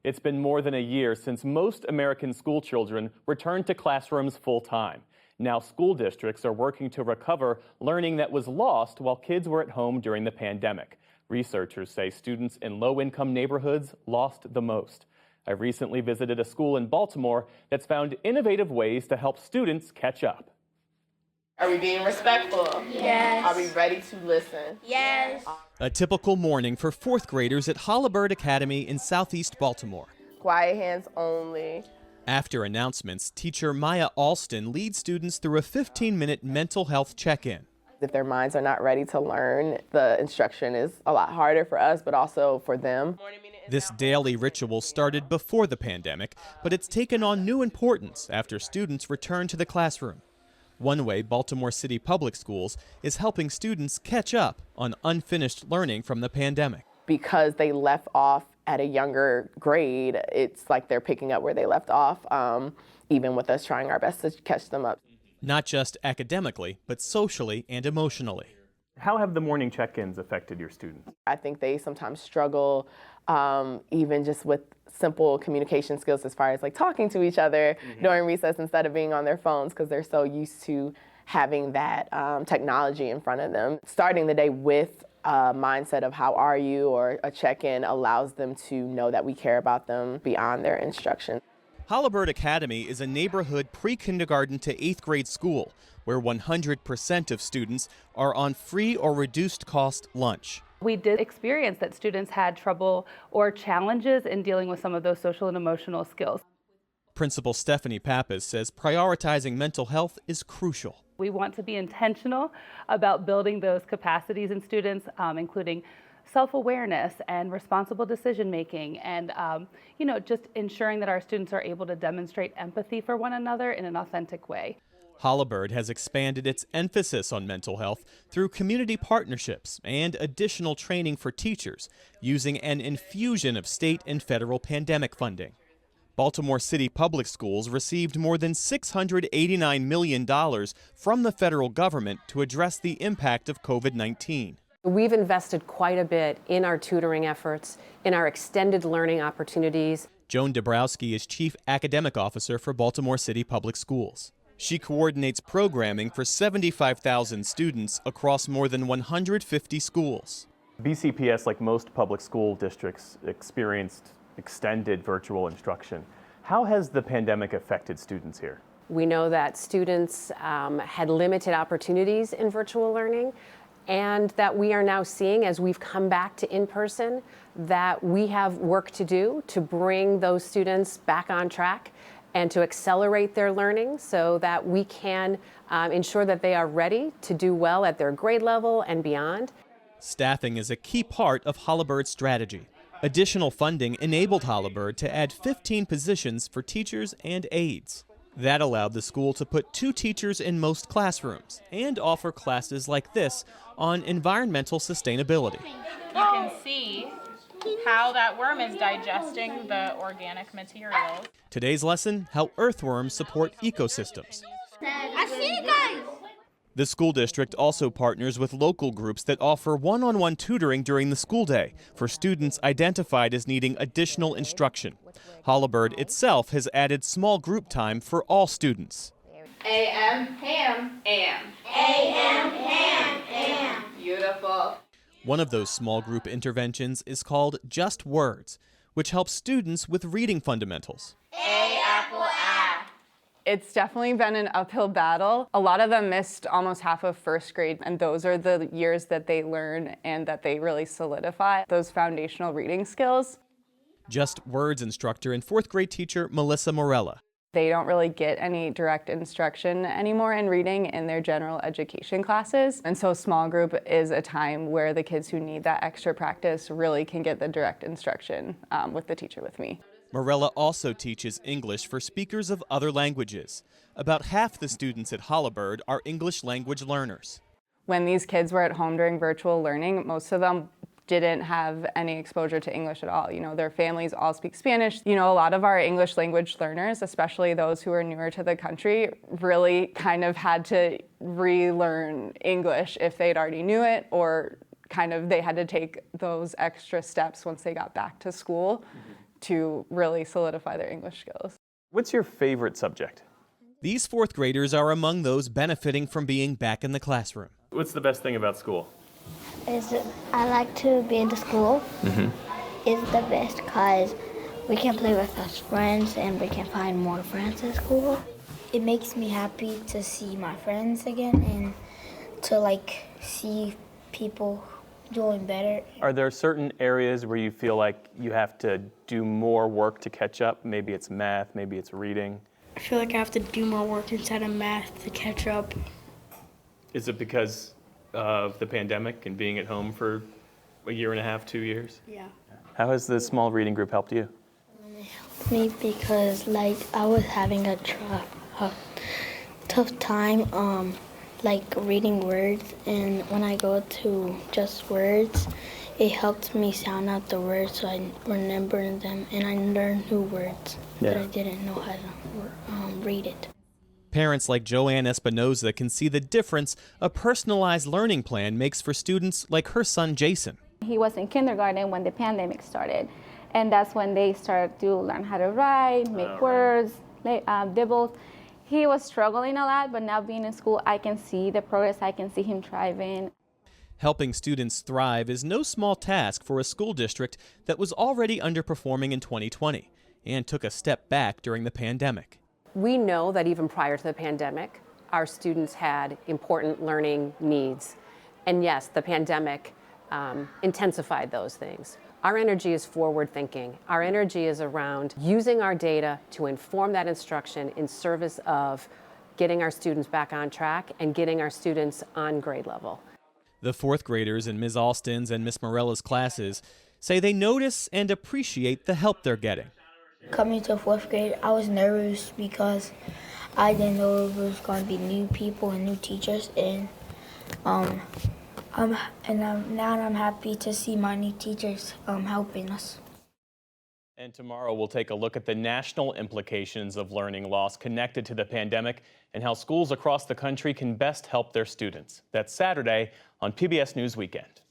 It's been more than a year since most American school children returned to classrooms full-time. Now school districts are working to recover learning that was lost while kids were at home during the pandemic. Researchers say students in low-income neighborhoods lost the most. I recently visited a school in Baltimore that's found innovative ways to help students catch up. Are we being respectful? Yes. Are we ready to listen? Yes. A typical morning for fourth graders at Holabird Academy in southeast Baltimore. Quiet hands only. After announcements, teacher Maya Alston leads students through a 15-minute mental health check-in. If their minds are not ready to learn, the instruction is a lot harder for us, but also for them. This daily ritual started before the pandemic, but it's taken on new importance after students return to the classroom. One way Baltimore City Public Schools is helping students catch up on unfinished learning from the pandemic. Because they left off at a younger grade, it's like they're picking up where they left off, even with us trying our best to catch them up. Not just academically, but socially and emotionally. How have the morning check-ins affected your students? I think they sometimes struggle even just with simple communication skills as far as like talking to each other during recess instead of being on their phones because they're so used to having that technology in front of them. Starting the day with a mindset of how are you or a check-in allows them to know that we care about them beyond their instruction. Holabird Academy is a neighborhood pre-kindergarten to 8th grade school where 100% of students are on free or reduced cost lunch. We did experience that students had trouble or challenges in dealing with some of those social and emotional skills. Principal Stephanie Pappas says prioritizing mental health is crucial. We want to be intentional about building those capacities in students, including self-awareness and responsible decision-making and, just ensuring that our students are able to demonstrate empathy for one another in an authentic way. Holabird has expanded its emphasis on mental health through community partnerships and additional training for teachers using an infusion of state and federal pandemic funding. Baltimore City Public Schools received more than $689 million from the federal government to address the impact of COVID-19. We've invested quite a bit in our tutoring efforts, in our extended learning opportunities. Joan Dabrowski is Chief Academic Officer for Baltimore City Public Schools. She coordinates programming for 75,000 students across more than 150 schools. BCPS, like most public school districts, experienced extended virtual instruction. How has the pandemic affected students here? We know that students had limited opportunities in virtual learning, and that we are now seeing, as we've come back to in-person, that we have work to do to bring those students back on track and to accelerate their learning so that we can ensure that they are ready to do well at their grade level and beyond. Staffing is a key part of Holabird's strategy. Additional funding enabled Holabird to add 15 positions for teachers and aides. That allowed the school to put 2 teachers in most classrooms and offer classes like this on environmental sustainability. You can see how that worm is digesting the organic materials. Today's lesson, how earthworms support ecosystems. I see it, guys. The school district also partners with local groups that offer one-on-one tutoring during the school day for students identified as needing additional instruction. Holabird itself has added small group time for all students. A.M. ham, am. A.M. ham, am. Beautiful. One of those small group interventions is called Just Words, which helps students with reading fundamentals. A apple a. It's definitely been an uphill battle. A lot of them missed almost half of first grade, and those are the years that they learn and that they really solidify those foundational reading skills. Just Words instructor and 4th grade teacher Melissa Morella. They don't really get any direct instruction anymore in reading in their general education classes. And so small group is a time where the kids who need that extra practice really can get the direct instruction with the teacher with me. Morella also teaches English for speakers of other languages. About half the students at Holabird are English language learners. When these kids were at home during virtual learning, most of them didn't have any exposure to English at all. Their families all speak Spanish. A lot of our English language learners, especially those who are newer to the country, really kind of had to relearn English if they'd already knew it, or they had to take those extra steps once they got back to school to really solidify their English skills. What's your favorite subject? These fourth graders are among those benefiting from being back in the classroom. What's the best thing about school? I like to be in the school. It's the best because we can play with us friends and we can find more friends at school. It makes me happy to see my friends again and to see people doing better. Are there certain areas where you feel like you have to do more work to catch up? Maybe it's math, maybe it's reading. I feel like I have to do more work inside of math to catch up. Is it because of the pandemic and being at home for a year and a half, 2 years? Yeah. How has the small reading group helped you? It helped me because I was having a tough time reading words, and when I go to just words, it helped me sound out the words so I remember them and I learn new words that I didn't know how to read it. Parents like Joanne Espinoza can see the difference a personalized learning plan makes for students like her son Jason. He was in kindergarten when the pandemic started, and that's when they started to learn how to write, make words, dibbles. He was struggling a lot, but now being in school, I can see the progress. I can see him thriving. Helping students thrive is no small task for a school district that was already underperforming in 2020 and took a step back during the pandemic. We know that even prior to the pandemic, our students had important learning needs. And yes, the pandemic intensified those things. Our energy is forward thinking. Our energy is around using our data to inform that instruction in service of getting our students back on track and getting our students on grade level. The fourth graders in Ms. Alston's and Ms. Morella's classes say they notice and appreciate the help they're getting. Coming to fourth grade, I was nervous because I didn't know it was going to be new people and new teachers, and now I'm happy to see my new teachers helping us. And tomorrow we'll take a look at the national implications of learning loss connected to the pandemic and how schools across the country can best help their students. That's Saturday on PBS News Weekend.